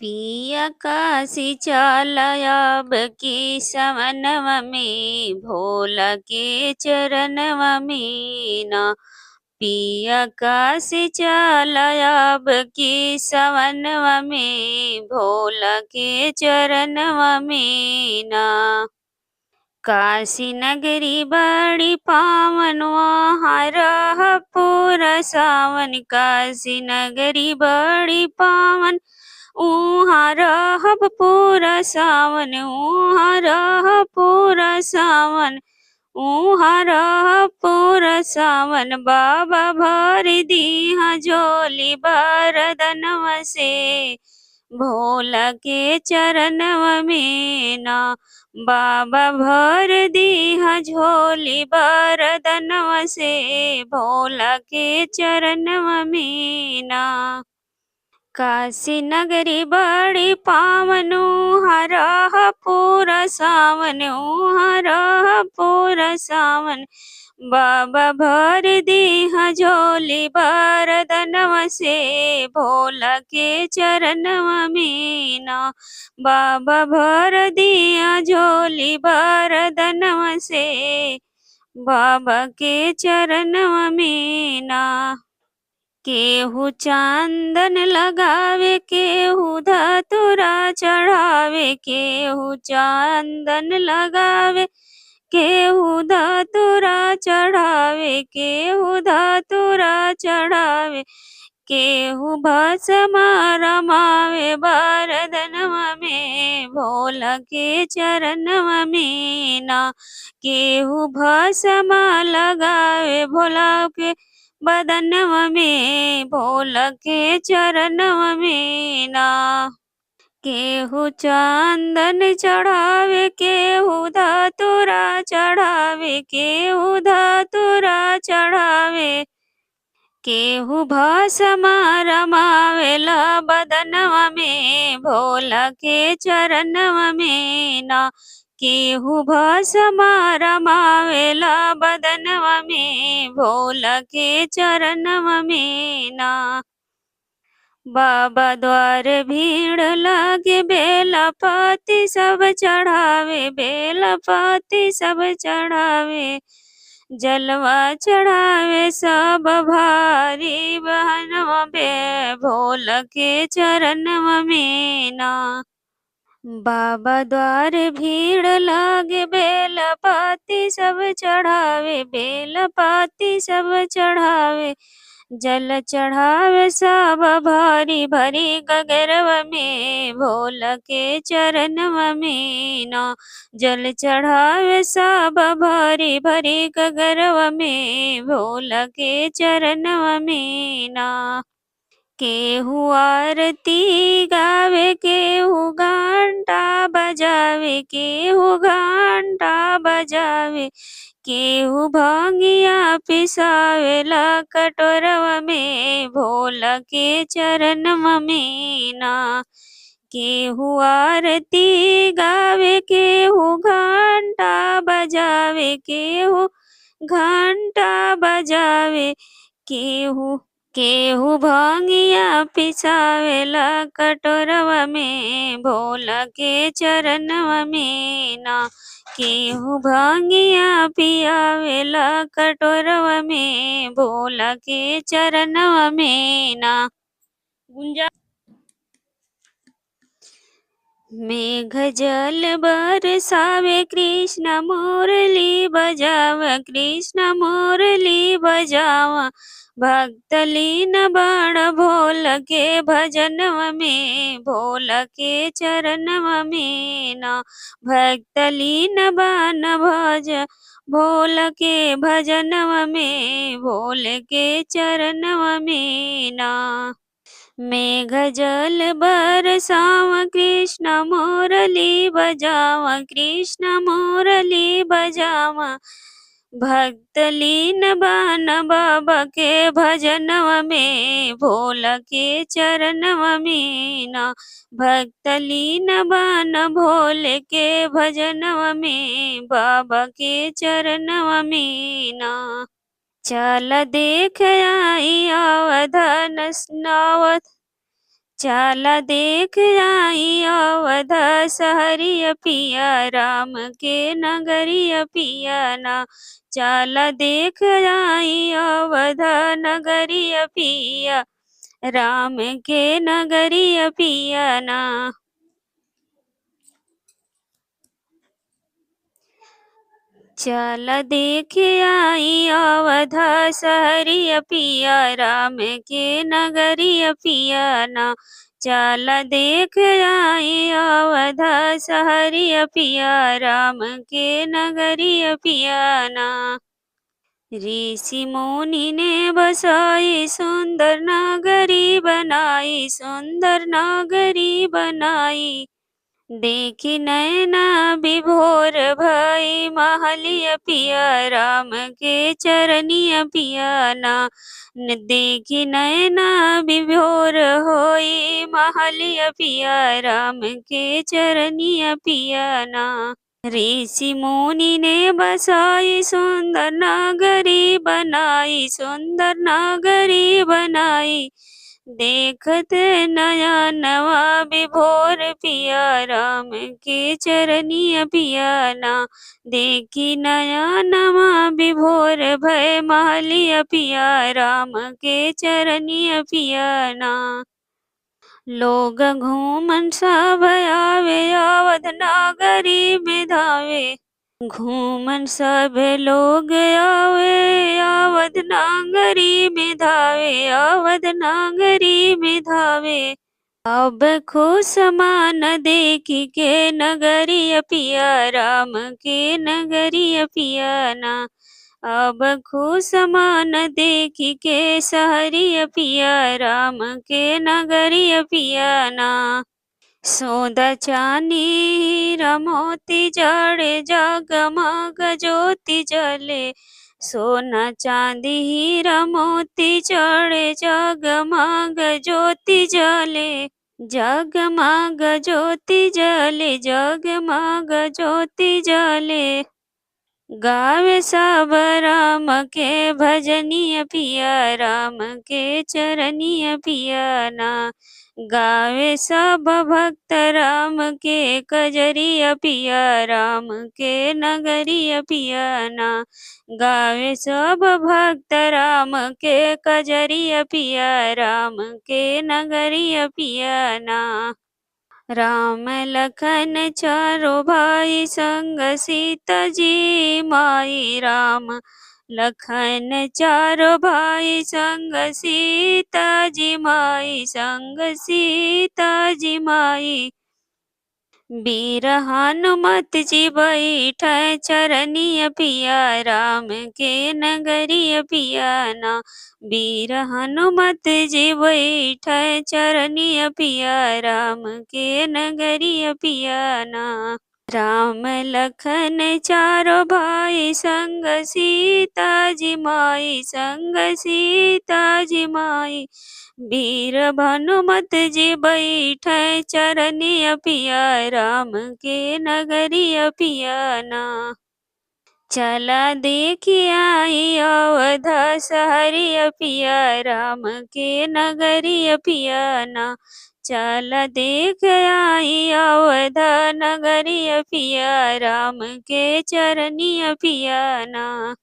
पिया काशी चालयाब की समनव में भोला के चरणव में ना। पिया काशी चालयाब की समनव में भोला के चरणव में ना। काशी नगरी बड़ी पावन वहाँ रहपुर सावन। काशी नगरी बड़ी पावन ऊहाँ रहब पूरा सावन। ऊहाँ रहब पूरा सावन। ऊहाँ रहब पूरा सावन। बाबा भर दीहा झोली बरदनवा से भोला के चरणवा में ना। बाबा भर दीहा झोली बरदनवा से भोला के चरणवा में ना। काशी नगरी बड़ी पावन ऊहाँ रहब पूरा सावन। ऊहाँ रहब पूरा सावन। बाबा भर दीहा झोली बरदनवा से भोला के चरणवा में ना। बाबा भर दिया झोली बरदनवा से बाबा के चरणवा में ना। केहू चांदन लगावे केहू धतूरा चढ़ावे। केहू चांदन लगावे केहू धतूरा चढ़ावे। केहू धतूरा चढ़ावे। केहू भस्म रमावे बरदनवा में भोला के चरणवा में ना। केहू भस्म लगावे भोला के बदनवा में भोला के चरणवा में ना। केहू चंदन चढ़ावे केहू धतूरा चढ़ावे। केहू धतूरा चढ़ावे। केहू भस्म रमावेला बदनवा में भोला के चरणवा में ना। केहू भस्म रमावेला बदनवा में भोला के चरणवा में ना। बाबा द्वार भीड़ लागे बेलपति सब चढ़ावे। बेलपति सब चढ़ावे। जलवा चढ़ावे सब भारी बहनवा बे भोला के चरणवा में ना। बाबा द्वार भीड़ लागे बेलपति सब चढ़ावे। बेलपति सब चढ़ावे। जल चढ़ावे सब भारी भरी गगरवा में भोला के चरणवा में ना। जल चढ़ावे सब भारी भरी गगरवा में भोला के चरणवा में ना। केहू आरती गावे केहू घंटा बजावे। केहू घंटा बजावे। केहू भांगिया पिसावेला कटोरवा में भोला के चरणवा में ना। केहू आरती गावे केहू घंटा बजावे। केहू घंटा बजावे। केहू भांगिया पिसावेला कटोरवा में भोला के चरणवा में ना। केहू भांगिया पियावेला कटोरवा में भोला के चरणवा में ना। गुंजा मेघ जल बरसावे कृष्ण मुरली बजावा। कृष्ण मुरली बजावा। भक्त लीन बड़ भोला के भजनवा में भोला के चरणवा में ना। भक्त लीन बन भज भोला के भजनवा में भोले के चरणवा में ना। मेघ जल बरसावा कृष्ण मुरली बजावा। कृष्ण मुरली बजावा। भक्त लीन बन बाबा के भजनवा में भोला के चरणवा में ना। भक्त लीन बन भोले के भजनवा में बाबा के चरणवा में ना। चल देख आई अवधन स्नावत। चला देख आई अवध सहरिय पिया राम के नगरिय पिया ना। चला देख आई अवध नगरिय पिया राम के नगरिय पिया ना। चल देख आई अवध सहरिय पिया राम के नगरिय पिया ना। चल देख आई अवध सहरिय पिया राम के नगरिय पिया ना। ऋषि मुनि ने बसाई सुंदर नगरी बनाई, सुंदर नगरी बनाई। देखी नैना विभोर भई महलिय पिया राम के चरनिय पिया ना। देखी नैना विभोर होई महलिय पिया राम के चरनिय पिया ना। ऋषि मुनि ने बसाई सुंदर नगरी बनाई, सुंदर नगरी बनाई। देखत नया नवा विभोर पिया राम के चरनिय पिया ना। देखी नया नवा विभोर भय महलिय पिया राम के चरनिय पिया ना। लोग घूमन सब आवे अवध नगरी में धावे। घूमन सब लोग आवे अवध नगरी में धावे, अवध नगरी में धावे। अब खुश मान देखी के नगरिय पिया राम के नगरिय पिया ना। अब खुश मान देखी के सहरिय पिया राम के नगरिय पिया ना। सोदा चानी हीरा मोती जड़े जगमग ज्योति जले। सोना चांदी हीरा मोती जड़े जगमग ज्योति जले। जगमग ज्योति जले, जगमग ज्योति जले। गावे सब राम के भजनिय पिया राम के चरनिय पिया ना। गावे सब भक्त राम के कजरिय पिया राम के नगरिय पिया ना। गावे सब भक्त राम के कजरिय पिया राम के नगरिय पिया ना। राम लखन चारो भाई संग सीता जी माई। राम लखन चारो भाई संग सीता जी माई, संग सीता जी माई। वीर हनुमत जी बैठे चरनिय पिया राम के नगरिय पिया ना। वीर हनुमत जी बैठे चरनिय पिया राम के नगरिय पिया ना। राम लखन चारो भाई संग सीता जी माई, संग सीता जी माई। वीर हनुमत जी बैठे चरनिय पिया राम के नगरिय पिया ना। चला देखी आई अवध सहरिय पिया राम के नगरिय पिया ना। चला देख आई अवध नगरिय पिया राम के चरनिय पिया ना।